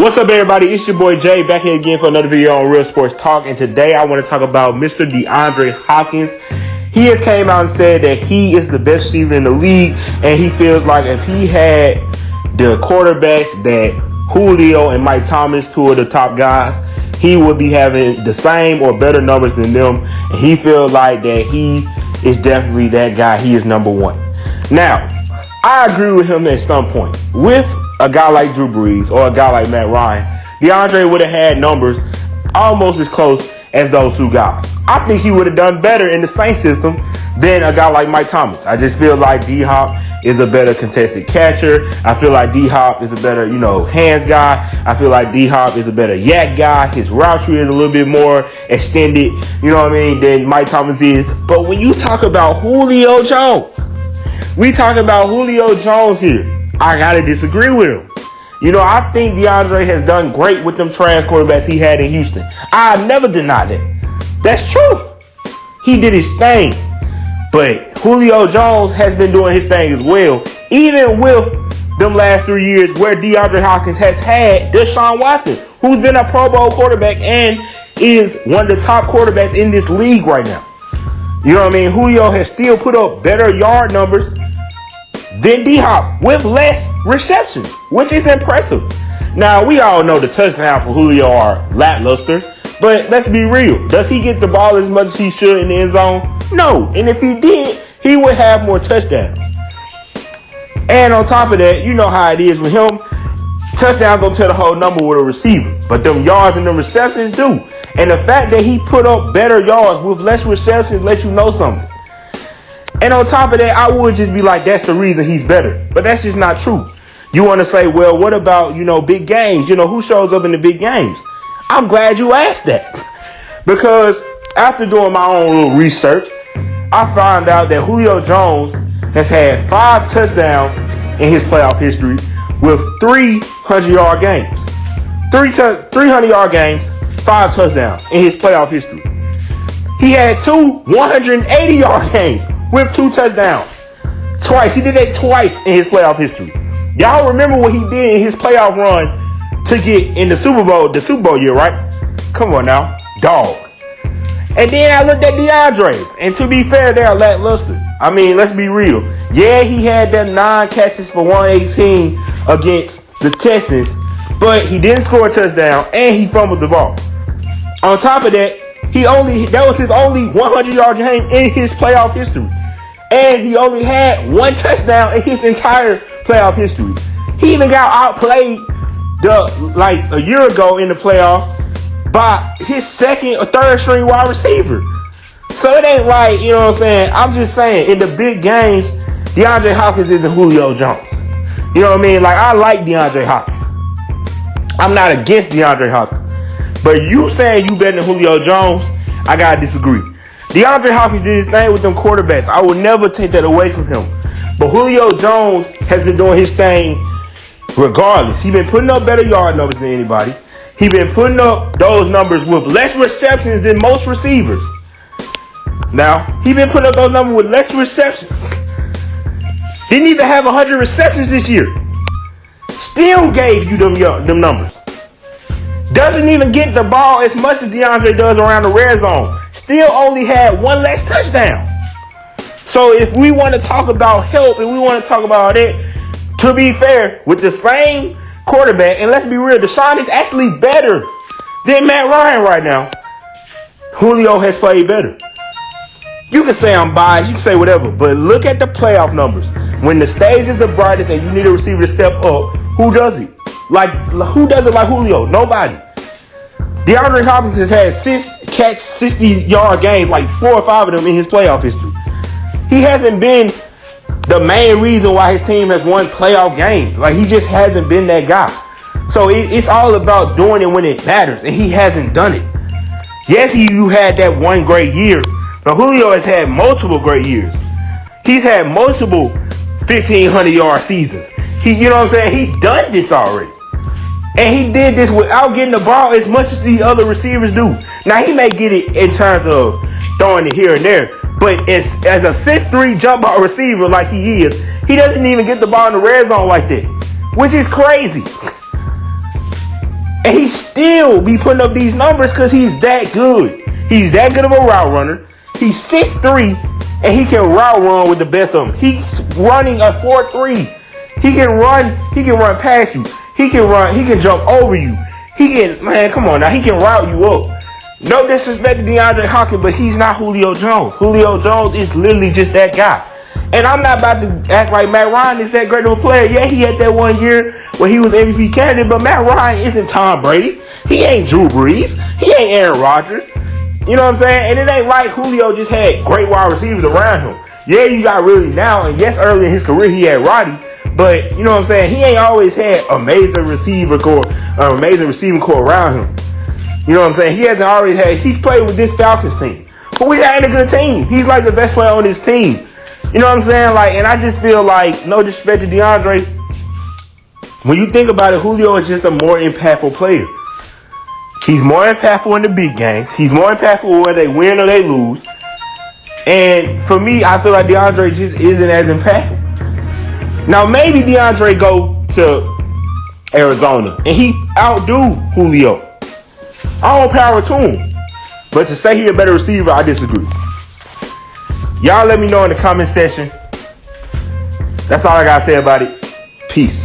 What's up, everybody? It's your boy Jay back here again for another video on Real Sports Talk. And today I want to talk about Mr. DeAndre Hopkins. He has came out and said that he is the best receiver in the league, and he feels like if he had the quarterbacks that Julio and Mike Thomas, two of the top guys, he would be having the same or better numbers than them. And he feels like that he is definitely that guy. He is number one. Now, I agree with him at some point. With a guy like Drew Brees or a guy like Matt Ryan, DeAndre would have had numbers almost as close as those two guys. I think he would have done better in the same system than a guy like Mike Thomas. I just feel like D-Hop is a better contested catcher. I feel like D-Hop is a better, hands guy. I feel like D-Hop is a better yak guy. His route tree is a little bit more extended, than Mike Thomas is. But when you talk about Julio Jones, we talking about Julio Jones here. I gotta disagree with him. I think DeAndre has done great with them trash quarterbacks he had in Houston. I never denied that. That's true. He did his thing. But Julio Jones has been doing his thing as well, even with them last 3 years where DeAndre Hopkins has had Deshaun Watson, who's been a Pro Bowl quarterback and is one of the top quarterbacks in this league right now. Julio has still put up better yard numbers than D-Hop with less receptions, which is impressive. Now, we all know the touchdowns for Julio are lackluster, but let's be real. Does he get the ball as much as he should in the end zone? No. And if he did, he would have more touchdowns. And on top of that, you know how it is with him. Touchdowns don't tell the whole number with a receiver, but them yards and them receptions do. And the fact that he put up better yards with less receptions lets you know something. And on top of that, I would just be like, that's the reason he's better. But that's just not true. You want to say, well, what about, big games? Who shows up in the big games? I'm glad you asked that. Because after doing my own little research, I found out that Julio Jones has had 5 touchdowns in his playoff history with 300-yard games. 300-yard games, 5 touchdowns in his playoff history. He had 2 180-yard games with 2 touchdowns. Twice. He did that twice in his playoff history. Y'all remember what he did in his playoff run to get in the Super Bowl year, right? Come on now. Dog. And then I looked at DeAndre's. And to be fair, they're lackluster. I mean, let's be real. Yeah, he had that 9 catches for 118 against the Texans, but he didn't score a touchdown and he fumbled the ball. On top of that, that was his only 100-yard game in his playoff history. And he only had 1 touchdown in his entire playoff history. He even got outplayed a year ago in the playoffs by his second or third string wide receiver. So it ain't like, I'm just saying, in the big games, DeAndre Hopkins isn't Julio Jones. I like DeAndre Hopkins. I'm not against DeAndre Hopkins. But you saying you better than Julio Jones, I gotta disagree. DeAndre Hopkins did his thing with them quarterbacks. I will never take that away from him. But Julio Jones has been doing his thing regardless. He's been putting up better yard numbers than anybody. He's been putting up those numbers with less receptions than most receivers. Now, he's been putting up those numbers with less receptions. Didn't even have 100 receptions this year. Still gave you them numbers. Doesn't even get the ball as much as DeAndre does around the red zone. Still only had 1 less touchdown. So if we want to talk about help and we want to talk about it, to be fair, with the same quarterback, and let's be real, Deshaun is actually better than Matt Ryan right now. Julio has played better. You can say I'm biased, you can say whatever, but look at the playoff numbers. When the stage is the brightest and you need a receiver to step up, who does it? Who does it like Julio? Nobody. DeAndre Hopkins has had 60-yard games, like 4 or 5 of them in his playoff history. He hasn't been the main reason why his team has won playoff games. He just hasn't been that guy. So it's all about doing it when it matters, and he hasn't done it. Yes, you had that one great year, but Julio has had multiple great years. He's had multiple 1,500-yard seasons. He's done this already. And he did this without getting the ball as much as the other receivers do. Now, he may get it in terms of throwing it here and there, but as a 6'3" jump ball receiver like he is, he doesn't even get the ball in the red zone like that, which is crazy. And he still be putting up these numbers because he's that good. He's that good of a route runner. He's 6'3", and he can route run with the best of them. He's running a 4.3. He can run past you. He can jump over you. Come on now, he can route you up. No disrespect to DeAndre Hopkins, but he's not Julio Jones. Julio Jones is literally just that guy. And I'm not about to act like Matt Ryan is that great of a player. Yeah, he had that 1 year where he was MVP candidate, but Matt Ryan isn't Tom Brady. He ain't Drew Brees. He ain't Aaron Rodgers. You know what I'm saying? And it ain't like Julio just had great wide receivers around him. Yeah, you got really now, and yes, early in his career he had Roddy, but you know what I'm saying? He ain't always had amazing receiving core around him. You know what I'm saying? He hasn't always had. He's played with this Falcons team, but we got a good team. He's like the best player on this team. You know what I'm saying? Like, and I just feel like, no disrespect to DeAndre, when you think about it, Julio is just a more impactful player. He's more impactful in the big games. He's more impactful whether they win or they lose. And for me, I feel like DeAndre just isn't as impactful. Now, maybe DeAndre go to Arizona and he outdo Julio. All power to him. But to say he's a better receiver, I disagree. Y'all let me know in the comment section. That's all I gotta say about it. Peace.